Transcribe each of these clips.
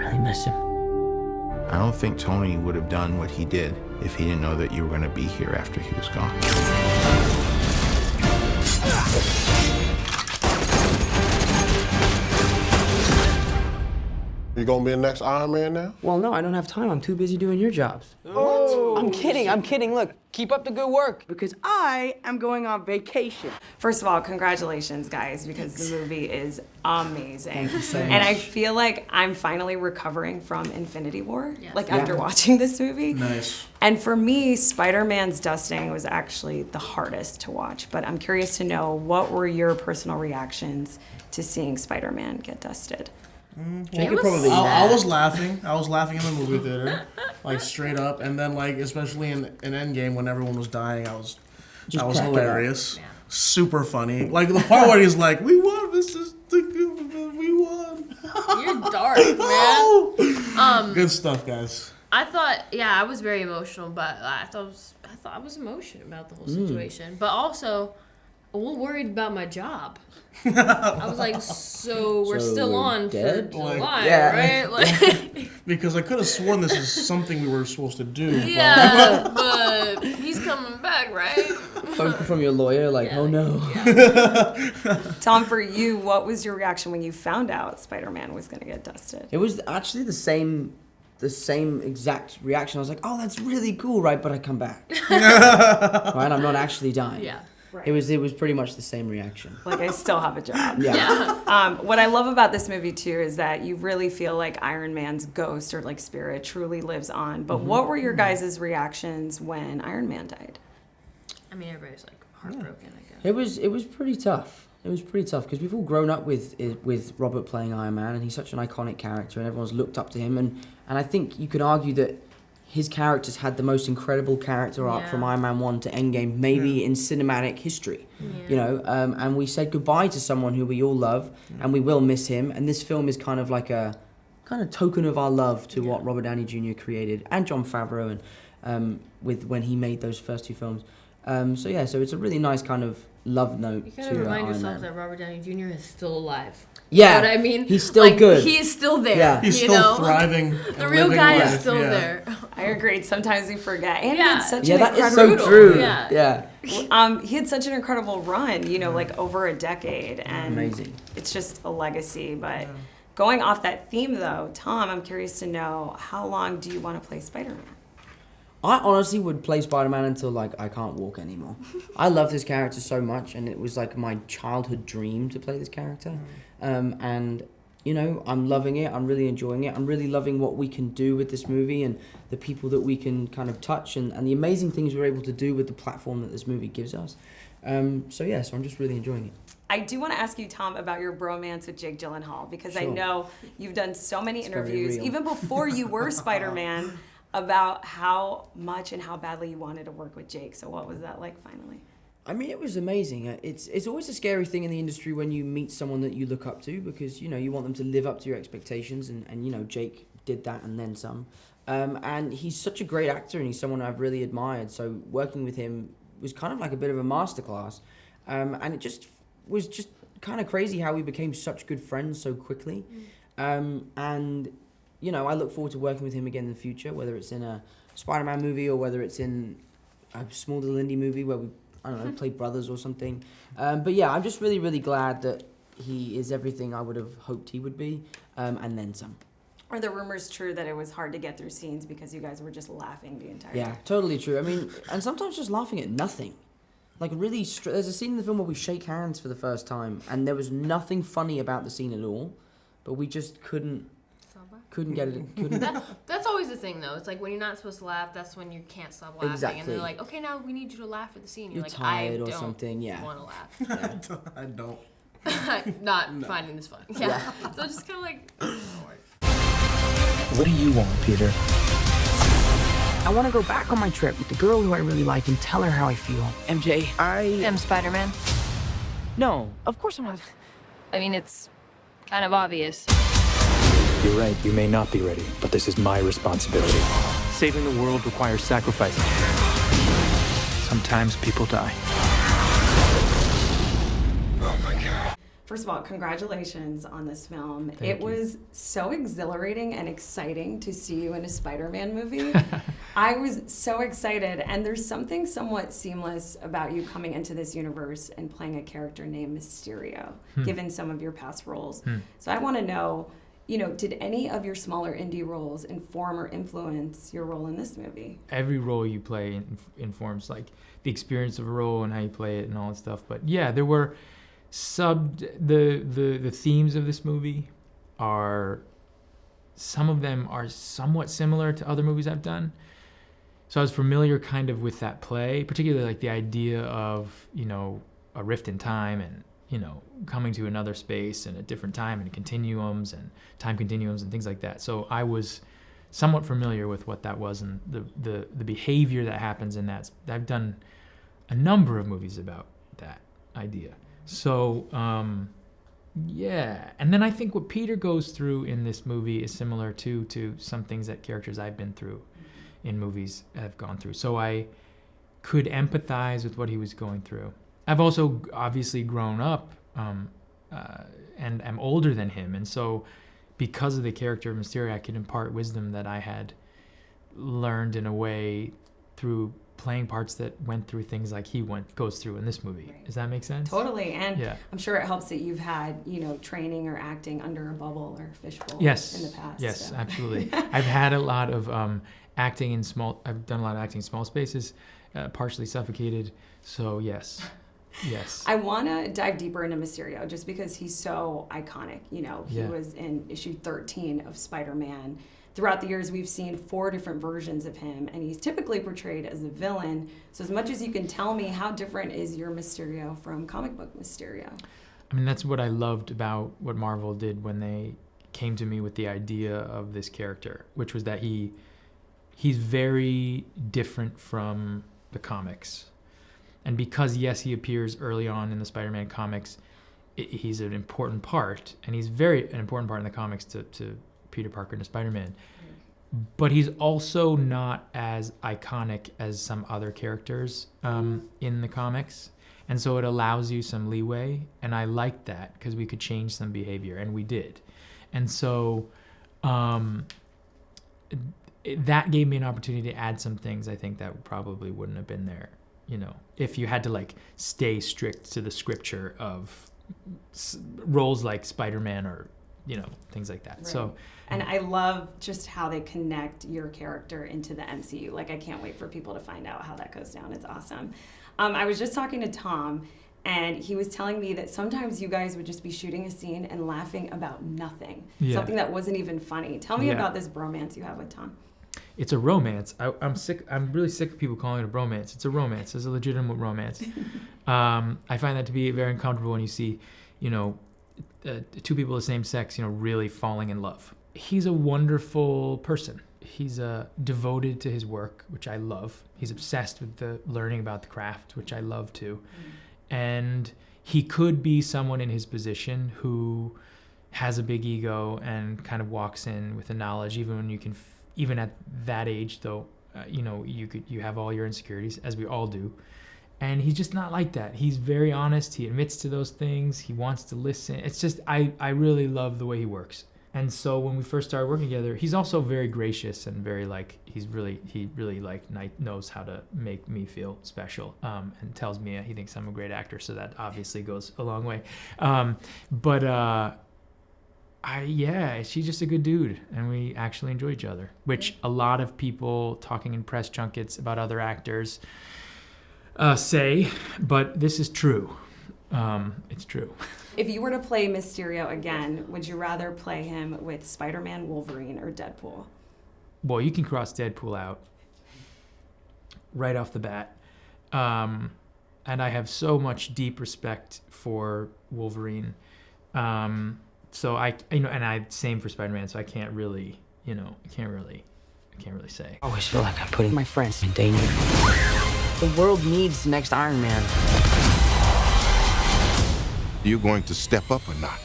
really miss him. I don't think Tony would have done what he did if he didn't know that you were going to be here after he was gone. You gonna be the next Iron Man now? Well, no, I don't have time. I'm too busy doing your jobs. I'm kidding. Look, keep up the good work. Because I am going on vacation. First of all, congratulations, guys, because the movie is amazing. Thank you so much. And I feel like I'm finally recovering from Infinity War, like after watching this movie. Nice. And for me, Spider-Man's dusting was actually the hardest to watch. But I'm curious to know, what were your personal reactions to seeing Spider-Man get dusted? I was laughing. I was laughing in the movie theater, like straight up. And then, like, especially in Endgame when everyone was dying, that was hilarious. Super funny. Like the part where he's like, "We won, we won." You're dark, man. Good stuff, guys. I thought, I was very emotional, but I thought I was emotional about the whole situation, but also a little worried about my job. I was like, so we're still on dead? for July, Yeah. right? Like, Because I could have sworn this is something we were supposed to do. yeah, but he's coming back, right? Phone call from your lawyer, like, oh no. Tom, for you, what was your reaction when you found out Spider-Man was going to get dusted? It was actually the same exact reaction. I was like, oh, that's really cool, right? But I come back. Right? I'm not actually dying. Yeah. Right. It was pretty much the same reaction. Like, I still have a job. Yeah. What I love about this movie, too, is that you really feel like Iron Man's ghost or, like, spirit truly lives on. But what were your guys' reactions when Iron Man died? I mean, everybody's like heartbroken, I guess. It was pretty tough. It was pretty tough because we've all grown up with Robert playing Iron Man, and he's such an iconic character, and everyone's looked up to him. And I think you could argue that his characters had the most incredible character arc from Iron Man 1 to Endgame, maybe in cinematic history. You know, and we said goodbye to someone who we all love, and we will miss him. And this film is kind of like a token of our love to what Robert Downey Jr. created, and Jon Favreau, and when he made those first two films. So it's a really nice kind of love note You to gotta remind Iron yourself Man. that Robert Downey Jr. is still alive. Yeah, You know what I mean? he's still like, good. He is still there. Yeah. He's you still know? thriving. The real guy is still yeah. there. I agree. Sometimes we forget. And he Yeah. had such Yeah, an that is incredible... so true. Yeah. He had such an incredible run, you know, like over a decade. And Amazing. It's just a legacy. But going off that theme, though, Tom, I'm curious to know, how long do you want to play Spider-Man? I honestly would play Spider-Man until, like, I can't walk anymore. I love this character so much, and it was, like, my childhood dream to play this character. And, you know, I'm loving it. I'm really enjoying it. I'm really loving what we can do with this movie and the people that we can kind of touch and the amazing things we're able to do with the platform that this movie gives us. So I'm just really enjoying it. I do want to ask you, Tom, about your bromance with Jake Gyllenhaal, because I Sure. know you've done so many It's very interviews, real. even before you were Spider-Man, about how much and how badly you wanted to work with Jake. So what was that like finally? I mean, it was amazing. It's always a scary thing in the industry when you meet someone that you look up to, because, you know, you want them to live up to your expectations, and you know, Jake did that and then some. And he's such a great actor, and he's someone I've really admired. So working with him was kind of like a bit of a masterclass. And it just was just kind of crazy how we became such good friends so quickly. And, you know, I look forward to working with him again in the future, whether it's in a Spider-Man movie or whether it's in a small little indie movie where we, I don't know, play brothers or something. But yeah, I'm just really, really glad that he is everything I would have hoped he would be, and then some. Are the rumors true that it was hard to get through scenes because you guys were just laughing the entire Yeah, time? totally true. I mean, and sometimes just laughing at nothing. Like, really, there's a scene in the film where we shake hands for the first time, and there was nothing funny about the scene at all, but we just couldn't get it. That's always the thing, though. It's like when you're not supposed to laugh, that's when you can't stop laughing. Exactly. And they're like, okay, now we need you to laugh at the scene. You're like, tired I or don't something, yeah. want to laugh. I don't. Not finding this funny. Yeah. So it's just kind of like, What do you want, Peter? I want to go back on my trip with the girl who I really like and tell her how I feel. MJ, I am Spider-Man. No, of course I'm not. I mean, it's kind of obvious. You're right, you may not be ready, but this is my responsibility. Saving the world requires sacrifice. Sometimes people die. Oh my God. First of all, congratulations on this film. Thank It you. was so exhilarating and exciting to see you in a Spider-Man movie. I was so excited, and there's something somewhat seamless about you coming into this universe and playing a character named Mysterio, given some of your past roles. So I want to know, did any of your smaller indie roles inform or influence your role in this movie? Every role you play informs like the experience of a role and how you play it and all that stuff. But yeah, there were the themes of this movie are, some of them are somewhat similar to other movies I've done. So I was familiar kind of with that play, particularly like the idea of, a rift in time and, coming to another space and a different time and continuums and time continuums and things like that. So I was somewhat familiar with what that was and the behavior that happens in that. I've done a number of movies about that idea. So, yeah. And then I think what Peter goes through in this movie is similar to some things that characters I've been through in movies have gone through. So I could empathize with what he was going through. I've also obviously grown up and am older than him. And so because of the character of Mysterio, I could impart wisdom that I had learned in a way through playing parts that went through things like he goes through in this movie. Right. Does that make sense? Totally, and Yeah. I'm sure it helps that you've had, training or acting under a bubble or fishbowl Yes. in the past. Yes, so. absolutely. I've had a lot of acting in I've done a lot of acting in small spaces, partially suffocated. So yes. I want to dive deeper into Mysterio just because he's so iconic. He Yeah. was in issue 13 of Spider-Man. Throughout the years, we've seen 4 different versions of him, and he's typically portrayed as a villain. So as much as you can tell me, how different is your Mysterio from comic book Mysterio? I mean, that's what I loved about what Marvel did when they came to me with the idea of this character, which was that he's very different from the comics. And because, yes, he appears early on in the Spider-Man comics, he's an important part, and he's an important part in the comics to Peter Parker and to Spider-Man. But he's also not as iconic as some other characters in the comics. And so it allows you some leeway, and I liked that because we could change some behavior, and we did. And so that gave me an opportunity to add some things I think that probably wouldn't have been there, if you had to like stay strict to the scripture of roles like Spider-Man or, things like that. Right. So, and I love just how they connect your character into the MCU. Like, I can't wait for people to find out how that goes down. It's awesome. I was just talking to Tom, and he was telling me that sometimes you guys would just be shooting a scene and laughing about nothing. Yeah. Something that wasn't even funny. Tell me Yeah. about this bromance you have with Tom. it's a romance. I'm sick. I'm really sick of people calling it a bromance. It's a romance. It's a legitimate romance. I find that to be very uncomfortable when you see, two people of the same sex, really falling in love. He's a wonderful person. He's devoted to his work, which I love. He's obsessed with the learning about the craft, which I love too. And he could be someone in his position who has a big ego and kind of walks in with the knowledge, even when you can, even at that age, though, you have all your insecurities, as we all do. And he's just not like that. He's very honest. He admits to those things. He wants to listen. It's just, I really love the way he works. And so when we first started working together, he's also very gracious and very he really knows how to make me feel special, and tells me he thinks I'm a great actor. So that obviously goes a long way. She's just a good dude, and we actually enjoy each other, which a lot of people talking in press junkets about other actors say, but this is true. It's true. If you were to play Mysterio again, would you rather play him with Spider-Man, Wolverine, or Deadpool? Well, you can cross Deadpool out right off the bat. And I have so much deep respect for Wolverine. So same for Spider-Man, so I can't really say. I always feel like I'm putting my friends in danger. The world needs the next Iron Man. Are you going to step up or not?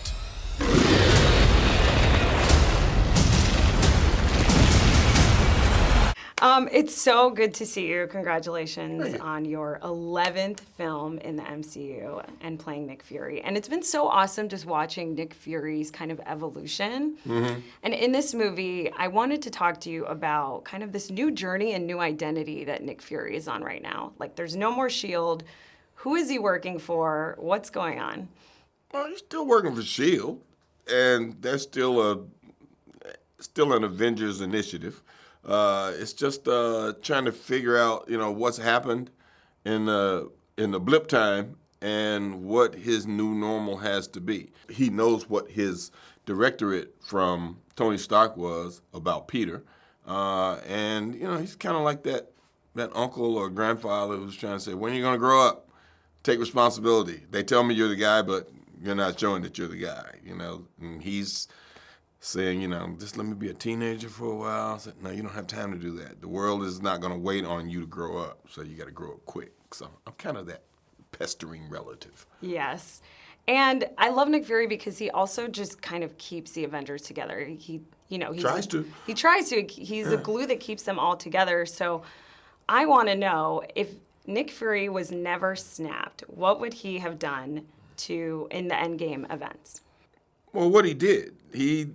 It's so good to see you. Congratulations on your 11th film in the MCU and playing Nick Fury. And it's been so awesome just watching Nick Fury's kind of evolution. And in this movie, I wanted to talk to you about kind of this new journey and new identity that Nick Fury is on right now. Like, there's no more S.H.I.E.L.D. Who is he working for? What's going on? Well, he's still working for S.H.I.E.L.D., and there's still an Avengers initiative. It's just trying to figure out, what's happened in the blip time and what his new normal has to be. He knows what his directorate from Tony Stark was about Peter, and he's kind of like that uncle or grandfather who's trying to say, when are you going to grow up? Take responsibility. They tell me you're the guy, but you're not showing that you're the guy, and he's saying, just let me be a teenager for a while. I said, no, you don't have time to do that. The world is not going to wait on you to grow up, so you got to grow up quick. So I'm kind of that pestering relative. Yes. And I love Nick Fury because he also just kind of keeps the Avengers together. He tries to. He tries to. He's the glue that keeps them all together. So I want to know, if Nick Fury was never snapped, what would he have done in the Endgame events? Well, what he did, he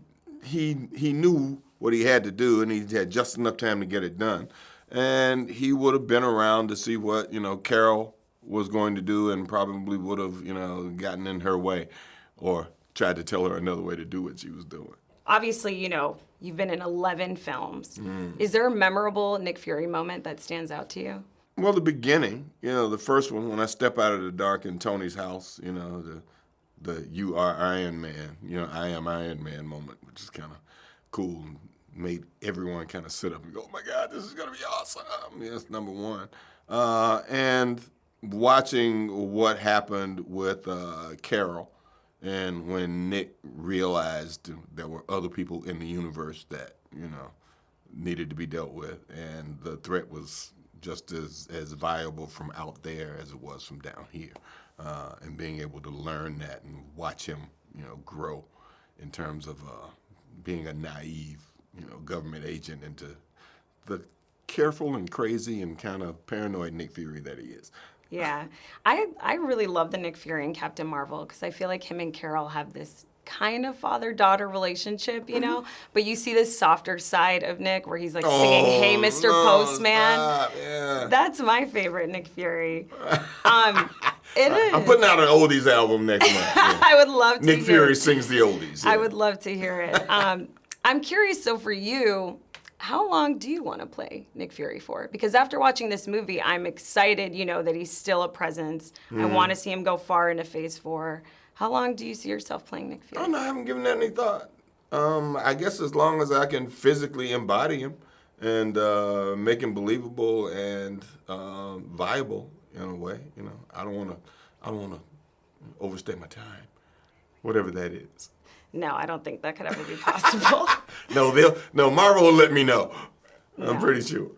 knew what he had to do, and he had just enough time to get it done. And he would have been around to see what, Carol was going to do, and probably would have, gotten in her way or tried to tell her another way to do what she was doing. Obviously, you've been in 11 films. Is there a memorable Nick Fury moment that stands out to you? Well, the beginning, the first one, when I step out of the dark in Tony's house, the "You are Iron Man," I am Iron Man moment, which is kind of cool and made everyone kind of sit up and go, oh my God, this is going to be awesome. That's number one. And watching what happened with Carol, and when Nick realized there were other people in the universe that, needed to be dealt with, and the threat was just as viable from out there as it was from down here. And being able to learn that and watch him, grow in terms of being a naive, government agent into the careful and crazy and kind of paranoid Nick Fury that he is. Yeah. I really love the Nick Fury and Captain Marvel because I feel like him and Carol have this kind of father-daughter relationship, but you see this softer side of Nick where he's like singing, "Hey, Mr. Postman." Stop. Yeah. That's my favorite Nick Fury. It is. I'm putting out an oldies album next month. Yeah. I would love to Nick hear Fury it. sings the oldies. Yeah. I would love to hear it. I'm curious, so for you, how long do you want to play Nick Fury for? Because after watching this movie, I'm excited, that he's still a presence. I want to see him go far into Phase 4. How long do you see yourself playing Nick Fury? Oh, no, I haven't given that any thought. I guess as long as I can physically embody him and make him believable and viable in a way. I don't want to overstay my time, whatever that is. No, I don't think that could ever be possible. No, Marvel will let me know. I'm pretty sure.